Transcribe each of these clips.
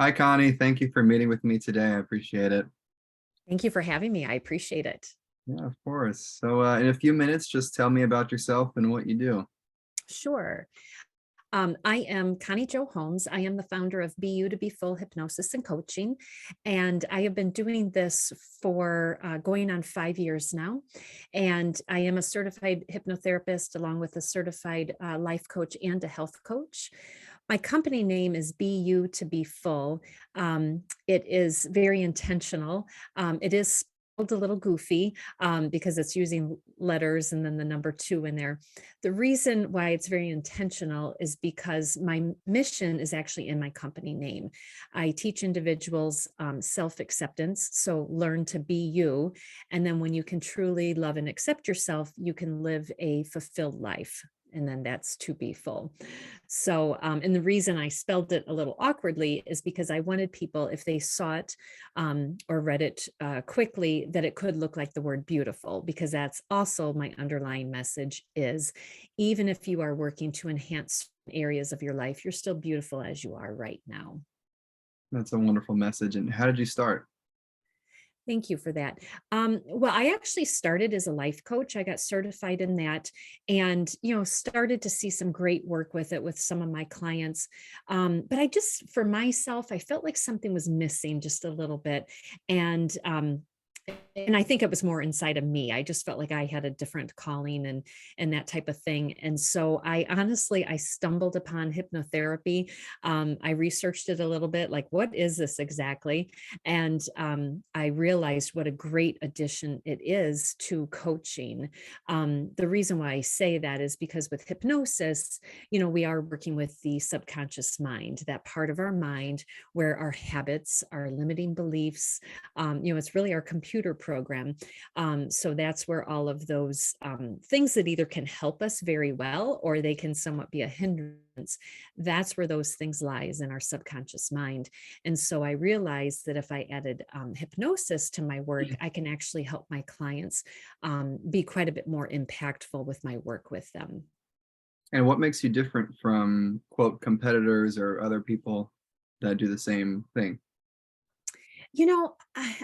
Hi, Connie. Thank you for meeting with me today. I appreciate it. Thank you for having me. I appreciate it. Yeah, of course. So, in a few minutes, just tell me about yourself and what you do. Sure. I am Connie Jo Holmes. I am the founder of BU to Be Full Hypnosis and Coaching. And I have been doing this for going on 5 years now. And I am a certified hypnotherapist along with a certified life coach and a health coach. My company name is BU to Be Full. It is very intentional. It is spelled a little goofy because it's using letters and then the number two in there. The reason why it's very intentional is because my mission is actually in my company name. I teach individuals self-acceptance, so learn to be you. And then when you can truly love and accept yourself, you can live a fulfilled life. And then that's to be full. So, and the reason I spelled it a little awkwardly is because I wanted people, if they saw it or read it quickly, that it could look like the word beautiful, because that's also my underlying message is even if you are working to enhance areas of your life, you're still beautiful as you are right now. That's a wonderful message. And how did you start? Thank you for that. Well, I actually started as a life coach. I got certified in that and, started to see some great work with it with some of my clients. But I just, for myself, I felt like something was missing just a little bit. And I think it was more inside of me. I just felt like I had a different calling and that type of thing. And so I stumbled upon hypnotherapy. I researched it a little bit, like what is this exactly? And I realized what a great addition it is to coaching. The reason why I say that is because with hypnosis, we are working with the subconscious mind, that part of our mind where our habits, our limiting beliefs, it's really our computer program. So that's where all of those things that either can help us very well or they can somewhat be a hindrance. That's where those things lies in our subconscious mind. And so I realized that if I added hypnosis to my work, I can actually help my clients be quite a bit more impactful with my work with them. And what makes you different from, quote, competitors or other people that do the same thing?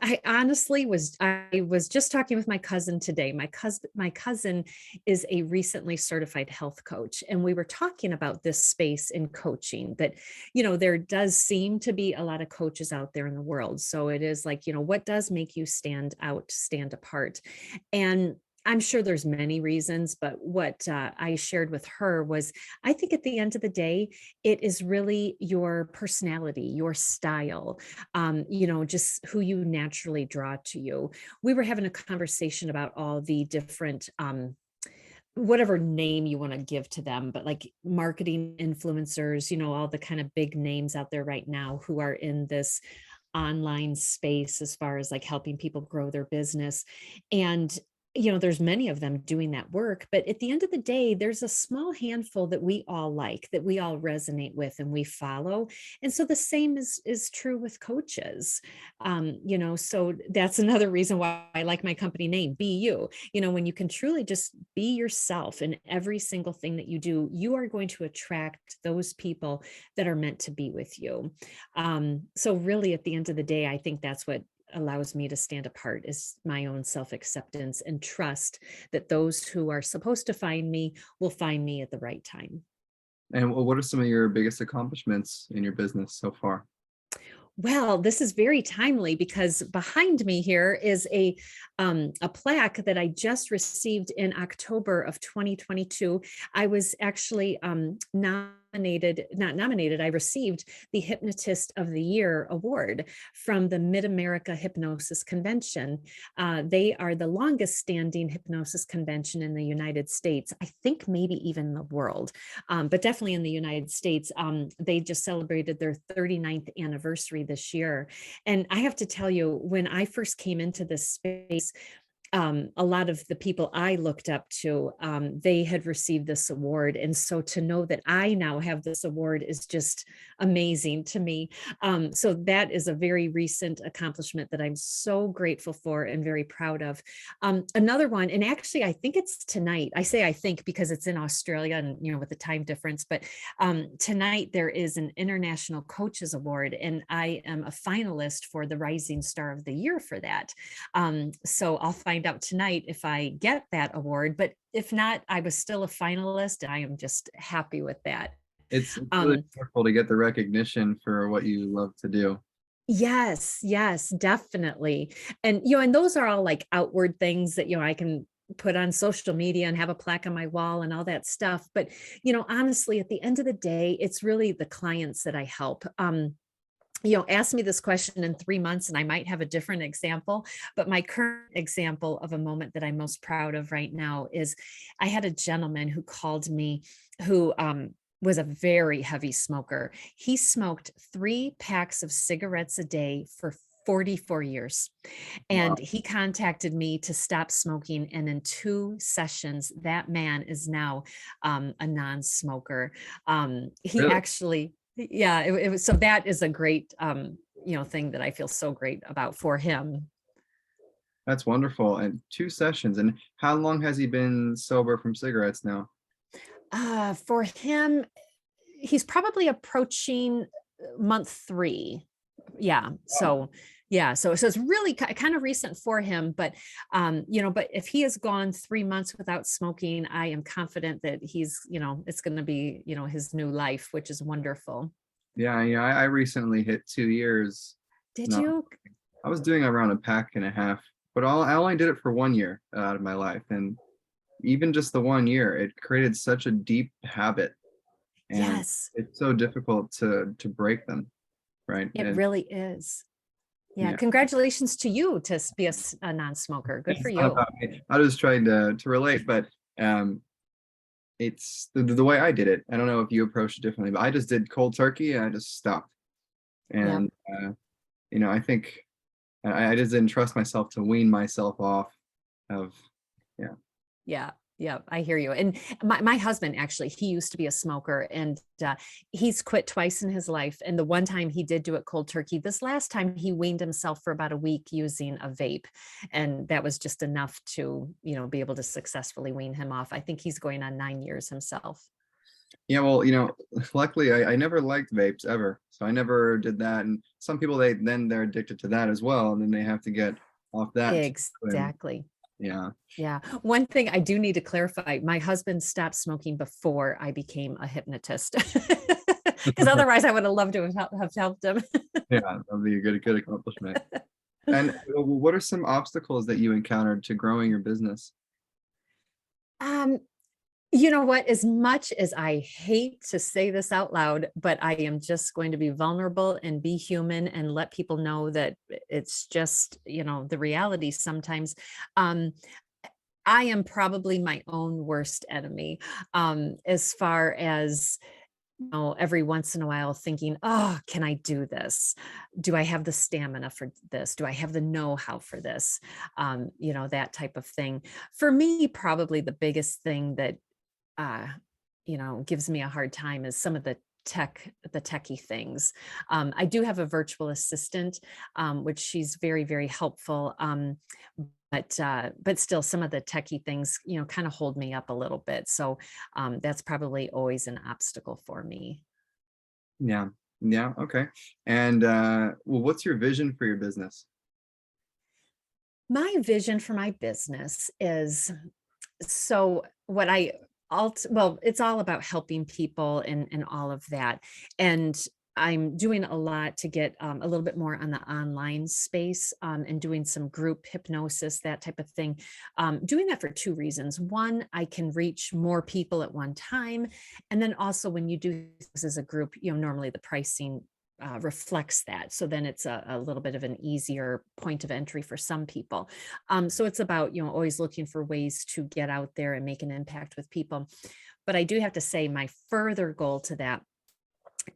I honestly I was just talking with my cousin today. My cousin is a recently certified health coach, and we were talking about this space in coaching that, there does seem to be a lot of coaches out there in the world. So it is like, what does make you stand out, stand apart? And I'm sure there's many reasons, but what I shared with her was I think at the end of the day, it is really your personality, your style, just who you naturally draw to you. We were having a conversation about all the different whatever name you want to give to them, but like marketing influencers, all the kind of big names out there right now who are in this online space as far as like helping people grow their business. And there's many of them doing that work, but at the end of the day, there's a small handful that we all like, that we all resonate with and we follow. And so the same is true with coaches. So that's another reason why I like my company name, Be You. When you can truly just be yourself in every single thing that you do, you are going to attract those people that are meant to be with you. So really at the end of the day, I think that's what allows me to stand apart is my own self-acceptance and trust that those who are supposed to find me will find me at the right time. And what are some of your biggest accomplishments in your business so far? Well, this is very timely because behind me here is a plaque that I just received in October of 2022. I was actually not nominated. I received the Hypnotist of the Year award from the Mid-America Hypnosis Convention. They are the longest standing hypnosis convention in the United States. I think maybe even the world, but definitely in the United States. They just celebrated their 39th anniversary this year. And I have to tell you, when I first came into this space, a lot of the people I looked up to, they had received this award. And so to know that I now have this award is just amazing to me. So that is a very recent accomplishment that I'm so grateful for and very proud of. Another one, and actually, I think it's tonight. I say I think because it's in Australia and, with the time difference, but tonight there is an International Coaches Award, and I am a finalist for the Rising Star of the Year for that. So I'll find out tonight if I get that award, but if not, I was still a finalist, and I am just happy with that. It's really Um, wonderful to get the recognition for what you love to do. yes, yes, definitely. And, and those are all like outward things that, I can put on social media and have a plaque on my wall and all that stuff. But, honestly, at the end of the day, it's really the clients that I help. Ask me this question in 3 months and I might have a different example. But my current example of a moment that I'm most proud of right now is I had a gentleman who called me who was a very heavy smoker. He smoked 3 packs of cigarettes a day for 44 years. Wow. And he contacted me to stop smoking. And in 2 sessions, that man is now a non-smoker. He Really? actually, yeah, it was, so that is a great, thing that I feel so great about for him. That's wonderful. And 2 sessions. And how long has he been sober from cigarettes now? For him, he's probably approaching month 3. Yeah. Wow. So yeah. So it's really kind of recent for him, but if he has gone 3 months without smoking, I am confident that he's, it's going to be, his new life, which is wonderful. Yeah, yeah. I recently hit 2 years. Did No, you? I was doing around a pack and a half, but I only did it for 1 year out of my life. And even just the 1 year, it created such a deep habit, and Yes, it's so difficult to break them, right? it And really is. Yeah. yeah, Congratulations to you to be a non-smoker. Good for it's not you. about me. I was trying to relate, but um, it's the way I did it. I don't know if you approached it differently, but I just did cold turkey and I just stopped. Yeah. And I think I just didn't trust myself to wean myself off of, yeah. Yeah. Yeah, I hear you. And my husband, actually, he used to be a smoker, and he's quit twice in his life. And the one time he did do it cold turkey, this last time he weaned himself for about a week using a vape. And that was just enough to, be able to successfully wean him off. I think he's going on 9 years himself. Yeah, well, luckily I never liked vapes ever. So I never did that. And some people they're addicted to that as well, and then they have to get off that too. And Exactly. yeah. Yeah. One thing I do need to clarify, my husband stopped smoking before I became a hypnotist. Because otherwise I would have loved to have helped him. Yeah, that'd be a good accomplishment. And what are some obstacles that you encountered to growing your business? Um, you know what? As much as I hate to say this out loud, but I am just going to be vulnerable and be human and let people know that it's just, the reality sometimes. Um, I am probably my own worst enemy, as far as, every once in a while thinking, oh, can I do this? Do I have the stamina for this? Do I have the know-how for this? That type of thing. For me, probably the biggest thing that uh, gives me a hard time is some of the techie things. I do have a virtual assistant, which she's very, very helpful. But still some of the techie things, kind of hold me up a little bit. So that's probably always an obstacle for me. Yeah. Yeah, okay. And well, what's your vision for your business? My vision for my business is, so what I well, it's all about helping people and all of that. And I'm doing a lot to get a little bit more on the online space, and doing some group hypnosis, that type of thing. Doing that for 2 reasons. One, I can reach more people at one time. And then also when you do this as a group, normally the pricing reflects that. So then it's a little bit of an easier point of entry for some people. So it's about, always looking for ways to get out there and make an impact with people. But I do have to say, my further goal to that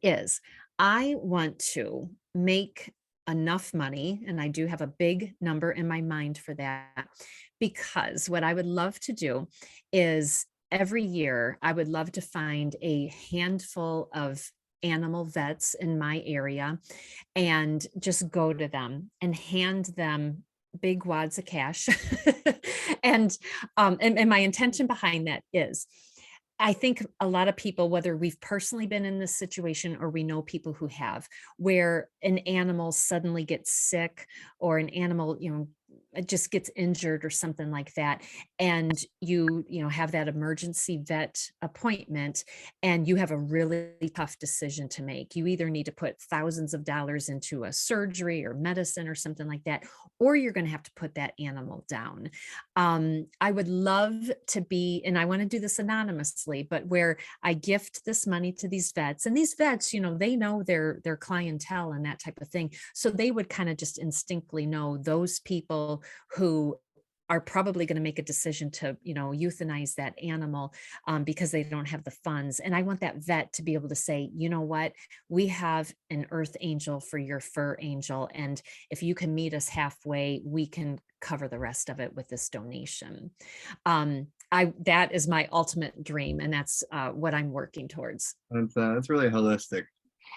is I want to make enough money, and I do have a big number in my mind for that, because what I would love to do is every year I would love to find a handful of animal vets in my area and just go to them and hand them big wads of cash. And my intention behind that is I think a lot of people, whether we've personally been in this situation or we know people who have, where an animal suddenly gets sick or an animal, it just gets injured or something like that. And you have that emergency vet appointment and you have a really tough decision to make. You either need to put thousands of dollars into a surgery or medicine or something like that, or you're going to have to put that animal down. I would love to be, and I want to do this anonymously, but where I gift this money to these vets, and these vets, they know their clientele and that type of thing. So they would kind of just instinctively know those people who are probably going to make a decision to, euthanize that animal because they don't have the funds. And I want that vet to be able to say, you know what, we have an earth angel for your fur angel. And if you can meet us halfway, we can cover the rest of it with this donation. That is my ultimate dream. And that's what I'm working towards. That's really holistic.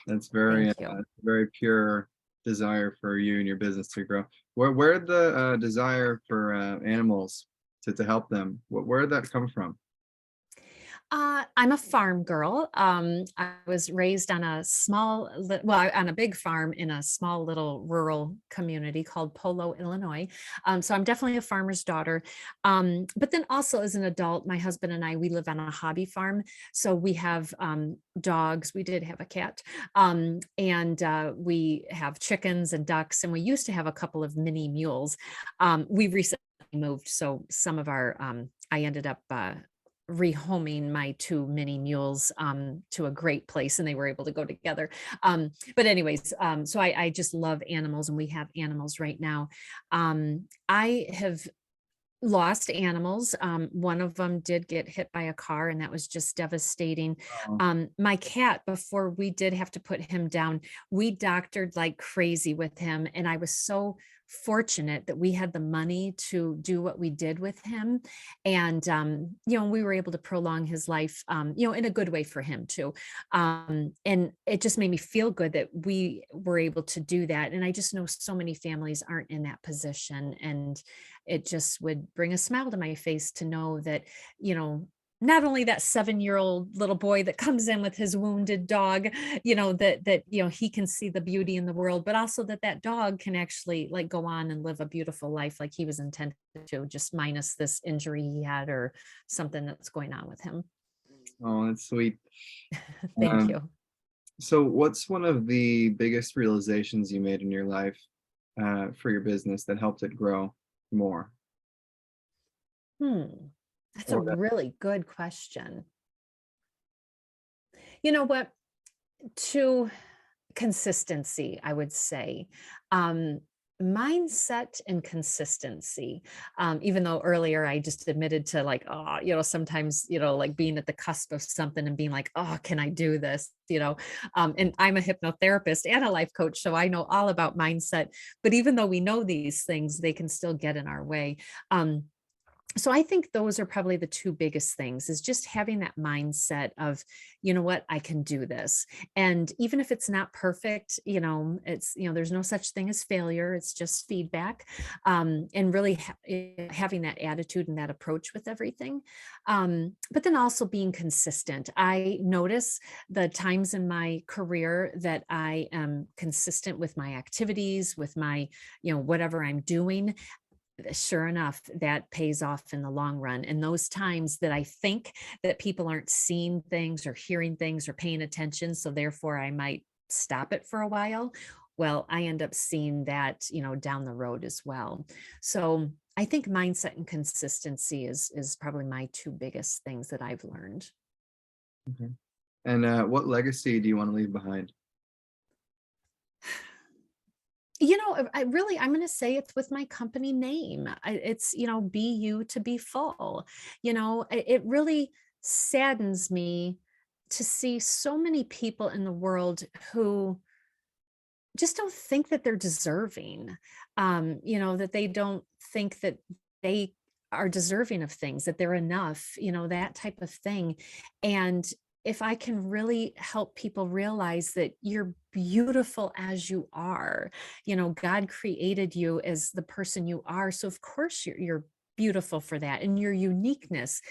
That's Thank you. very pure desire for you and your business to grow. Where did the desire for animals to help them? Where did that come from? I'm a farm girl. I was raised on a on a big farm in a small little rural community called Polo, Illinois. So I'm definitely a farmer's daughter. But then also as an adult, my husband and I, we live on a hobby farm. So we have dogs. We did have a cat. And we have chickens and ducks. And we used to have a couple of mini mules. We recently moved. So some of I ended up rehoming my two mini mules to a great place and they were able to go together. But anyways, so I just love animals and we have animals right now. I have lost animals. One of them did get hit by a car and that was just devastating. Oh, My cat, before we did have to put him down, we doctored like crazy with him. And I was so fortunate that we had the money to do what we did with him. And, we were able to prolong his life, in a good way for him too. And it just made me feel good that we were able to do that. And I just know so many families aren't in that position. And it just would bring a smile to my face to know that, not only that 7-year-old little boy that comes in with his wounded dog, that he can see the beauty in the world, but also that dog can actually like go on and live a beautiful life like he was intended to, just minus this injury he had or something that's going on with him. oh, that's sweet. Thank Um, you. so what's one of the biggest realizations you made in your life for your business that helped it grow more? Hmm. That's a Or that, really good question. You know what? To consistency, I would say. Um, Mindset and consistency. Even though earlier I just admitted to like, oh, sometimes, like being at the cusp of something and being like, oh, can I do this? And I'm a hypnotherapist and a life coach, so I know all about mindset. But even though we know these things, they can still get in our way. Um, so I think those are probably the two biggest things is just having that mindset of, you know what, I can do this. And even if it's not perfect, it's, there's no such thing as failure. It's just feedback. And really having that attitude and that approach with everything. But then also being consistent. I notice the times in my career that I am consistent with my activities, with my, whatever I'm doing, sure enough, that pays off in the long run. And those times that I think that people aren't seeing things or hearing things or paying attention, so therefore I might stop it for a while. Well, I end up seeing that, down the road as well. So I think mindset and consistency is probably my two biggest things that I've learned. okay. And what legacy do you want to leave behind? I'm going to say it's with my company name. It's, be you to be full. It really saddens me to see so many people in the world who just don't think that they're deserving, that they don't think that they are deserving of things, that they're enough, that type of thing. And if I can really help people realize that you're beautiful as you are, God created you as the person you are. So of course you're beautiful for that. And your uniqueness,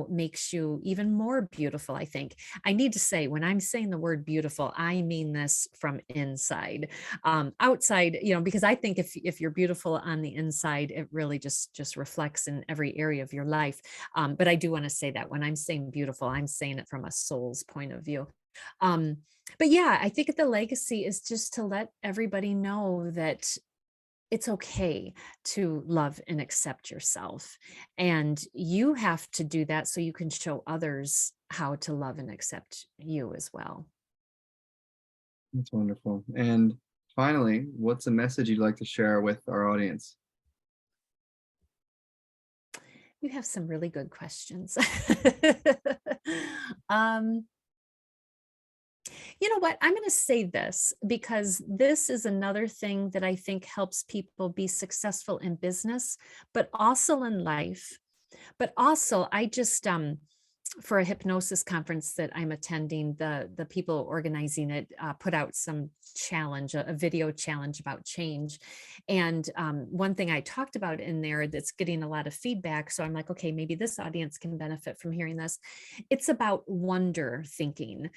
makes you even more beautiful, I think. I need to say, when I'm saying the word beautiful, I mean this from inside. Outside, because I think if you're beautiful on the inside, it really just reflects in every area of your life. But I do want to say that when I'm saying beautiful, I'm saying it from a soul's point of view. Um, but yeah, I think the legacy is just to let everybody know that it's okay to love and accept yourself. And you have to do that so you can show others how to love and accept you as well. That's wonderful. And finally, what's a message you'd like to share with our audience? You have some really good questions. um, you know what? I'm going to say this because this is another thing that I think helps people be successful in business, but also in life. But also, I just for a hypnosis conference that I'm attending, the people organizing it put out some challenge, a video challenge about change. And one thing I talked about in there that's getting a lot of feedback. So I'm like, okay, maybe this audience can benefit from hearing this. It's about wonder thinking.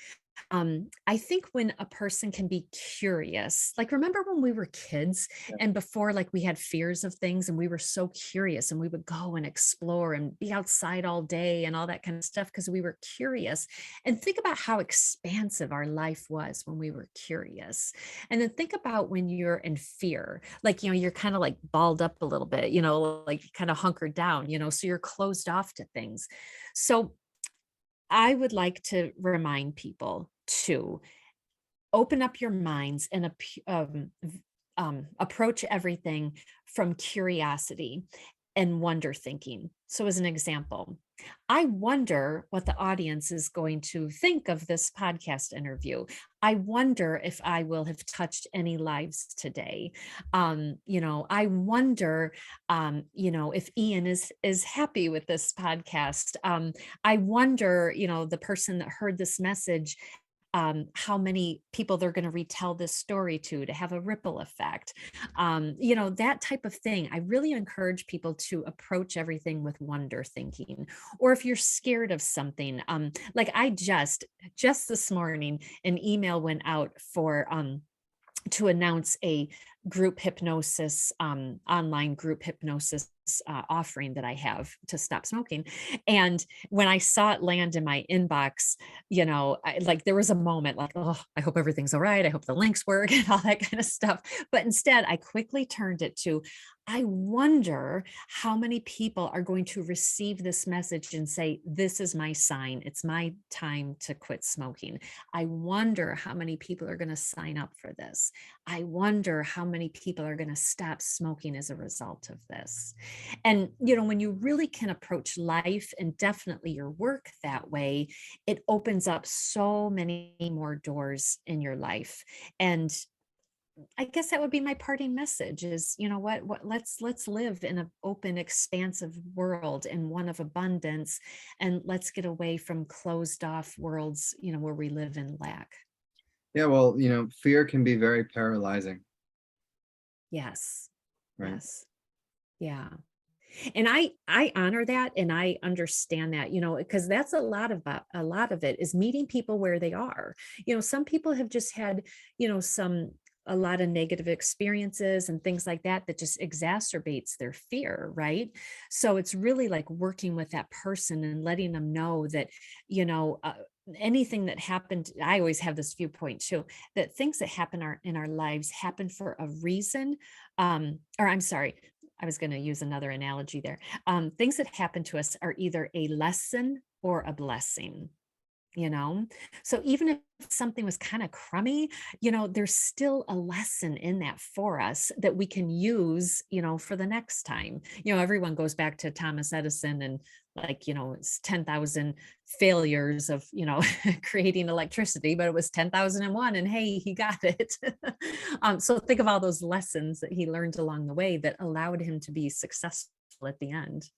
I think when a person can be curious, like remember when we were kids Yeah. and before, like we had fears of things and we were so curious and we would go and explore and be outside all day and all that kind of stuff because we were curious. And think about how expansive our life was when we were curious. And then think about when you're in fear, like, you're kind of like balled up a little bit, like kind of hunkered down, so you're closed off to things. So I would like to remind people to open up your minds and approach everything from curiosity and wonder thinking. So, as an example, I wonder what the audience is going to think of this podcast interview. I wonder if I will have touched any lives today. I wonder, if Ian is happy with this podcast. I wonder, the person that heard this message, how many people they're going to retell this story to have a ripple effect, that type of thing. I really encourage people to approach everything with wonder thinking. Or if you're scared of something, like I just this morning, an email went out for to announce a group hypnosis, online group hypnosis offering that I have to stop smoking. And when I saw it land in my inbox, like there was a moment like, oh, I hope everything's all right. I hope the links work and all that kind of stuff. But instead, I quickly turned it to, I wonder how many people are going to receive this message and say, this is my sign. It's my time to quit smoking. I wonder how many people are going to sign up for this. I wonder how many people are going to stop smoking as a result of this. And, when you really can approach life and definitely your work that way, it opens up so many more doors in your life. And I guess that would be my parting message is, what let's live in an open, expansive world and one of abundance. And let's get away from closed off worlds, where we live in lack. Yeah, well, fear can be very paralyzing, Yes. right? Yes. Yeah. And I honor that and I understand that, because that's a lot of it is meeting people where they are. Some people have just had, a lot of negative experiences and things like that that just exacerbates their fear, right? So it's really like working with that person and letting them know that, you know, uh, anything that happened, I always have this viewpoint too, that things that happen in our lives happen for a reason. Or I'm sorry, I was going to use another analogy there. Things that happen to us are either a lesson or a blessing. you know? So even if something was kind of crummy, there's still a lesson in that for us that we can use, for the next time. Everyone goes back to Thomas Edison and like, it's 10,000 failures of, creating electricity, but it was 10,001 and hey, he got it. So think of all those lessons that he learned along the way that allowed him to be successful at the end.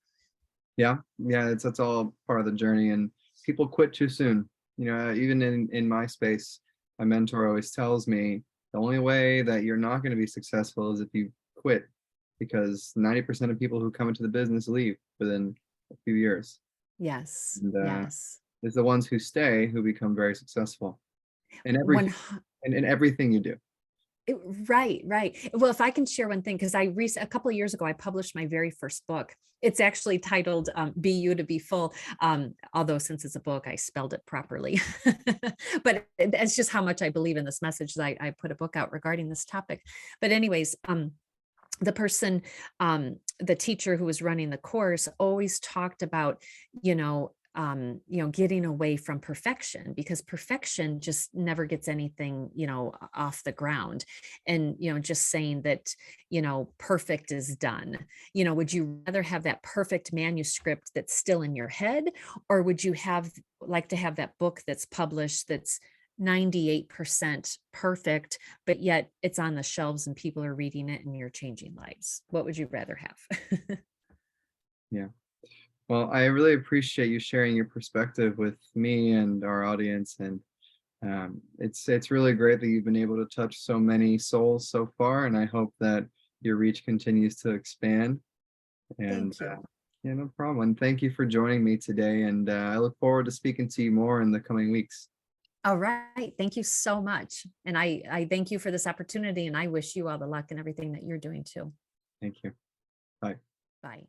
Yeah, yeah, that's all part of the journey, and people quit too soon. Even in my space, my mentor always tells me the only way that you're not going to be successful is if you quit, because 90% of people who come into the business leave within a few years, Yes. and Yes. it's the ones who stay who become very successful in One everything, in everything you do. Right, right. Well, if I can share one thing, because a couple of years ago, I published my very first book. It's actually titled "Be You to Be Full." Although since it's a book, I spelled it properly. But that's just how much I believe in this message that I put a book out regarding this topic. But anyways, the person, the teacher who was running the course always talked about, getting away from perfection because perfection just never gets anything, off the ground. And, just saying that, perfect is done. Would you rather have that perfect manuscript that's still in your head, or would you like to have that book that's published that's 98% perfect, but yet it's on the shelves and people are reading it and you're changing lives? What would you rather have? Yeah. Well, I really appreciate you sharing your perspective with me and our audience, and it's really great that you've been able to touch so many souls so far, and I hope that your reach continues to expand. And Thank you. yeah, no problem. And thank you for joining me today. And I look forward to speaking to you more in the coming weeks. All right. Thank you so much. And I thank you for this opportunity and I wish you all the luck and everything that you're doing too. Thank you. Bye. Bye.